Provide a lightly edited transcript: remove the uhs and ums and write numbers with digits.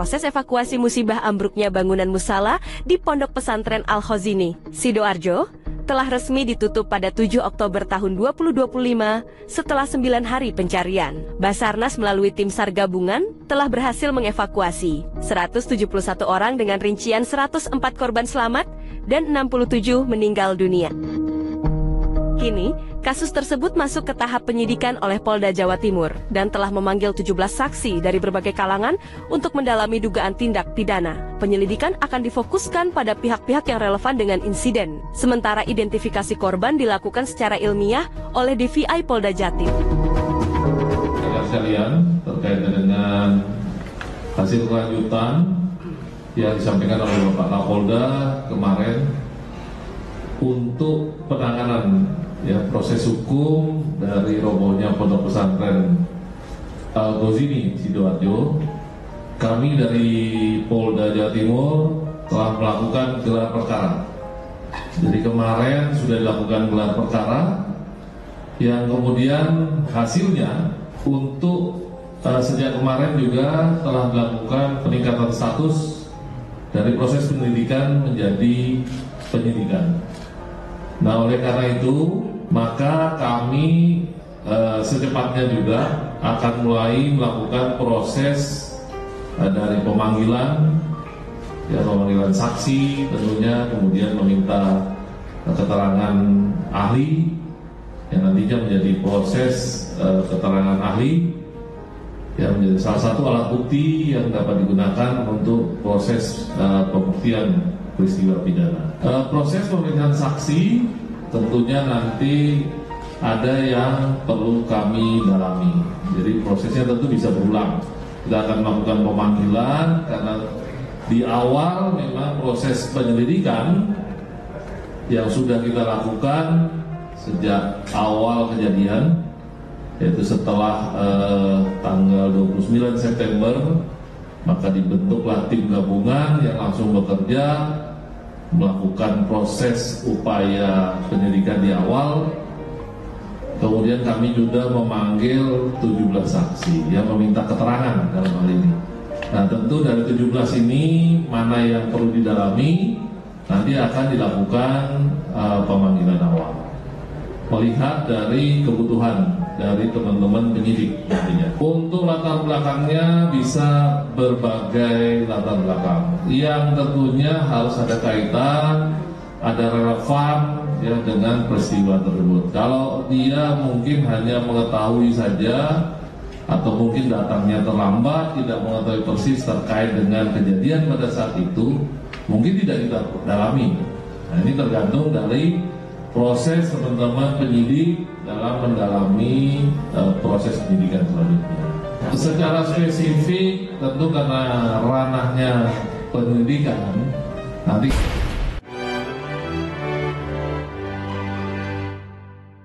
proses evakuasi musibah ambruknya bangunan musala di Pondok Pesantren Al-Khazini, Sidoarjo, telah resmi ditutup pada 7 Oktober tahun 2025 setelah 9 hari pencarian. Basarnas melalui tim SAR gabungan telah berhasil mengevakuasi 171 orang dengan rincian 104 korban selamat dan 67 meninggal dunia. Kini, kasus tersebut masuk ke tahap penyidikan oleh Polda Jawa Timur dan telah memanggil 17 saksi dari berbagai kalangan untuk mendalami dugaan tindak pidana. Penyelidikan akan difokuskan pada pihak-pihak yang relevan dengan insiden, sementara identifikasi korban dilakukan secara ilmiah oleh DVI Polda Jatim. Sekalian, terkait dengan hasil kelanjutan yang disampaikan oleh Bapak Kapolda kemarin untuk penanganan proses hukum dari robohnya Pondok Pesantren Al-Khazini Sidoarjo, kami dari Polda Jawa Timur telah melakukan gelar perkara. Jadi kemarin sudah dilakukan gelar perkara yang kemudian hasilnya untuk sejak kemarin juga telah dilakukan peningkatan status dari proses penyelidikan menjadi penyidikan. Nah, oleh karena itu, maka kami secepatnya juga akan mulai melakukan proses dari pemanggilan saksi tentunya, kemudian meminta keterangan ahli yang nantinya menjadi proses keterangan ahli yang menjadi salah satu alat bukti yang dapat digunakan untuk proses pembuktian peristiwa pidana. Proses pemeriksaan saksi tentunya nanti ada yang perlu kami dalami. Jadi prosesnya tentu bisa berulang. Kita akan melakukan pemanggilan karena di awal memang proses penyelidikan yang sudah kita lakukan sejak awal kejadian, yaitu setelah tanggal 29 September, maka dibentuklah tim gabungan yang langsung bekerja melakukan proses upaya penyelidikan di awal. Kemudian kami juga memanggil 17 saksi yang meminta keterangan dalam hal ini. Nah, tentu dari 17 ini mana yang perlu didalami nanti akan dilakukan pemanggilan awal, melihat dari kebutuhan dari teman-teman penyidik nantinya. Untuk latar belakangnya bisa berbagai latar belakang yang tentunya harus ada kaitan, ada relevan dengan peristiwa tersebut. Kalau dia mungkin hanya mengetahui saja atau mungkin datangnya terlambat, tidak mengetahui persis terkait dengan kejadian pada saat itu, mungkin tidak kita dalami. Nah, ini tergantung dari proses teman-teman penyidik dalam mendalami proses penyidikan selanjutnya. Secara spesifik tentu karena ranahnya penyidikan nanti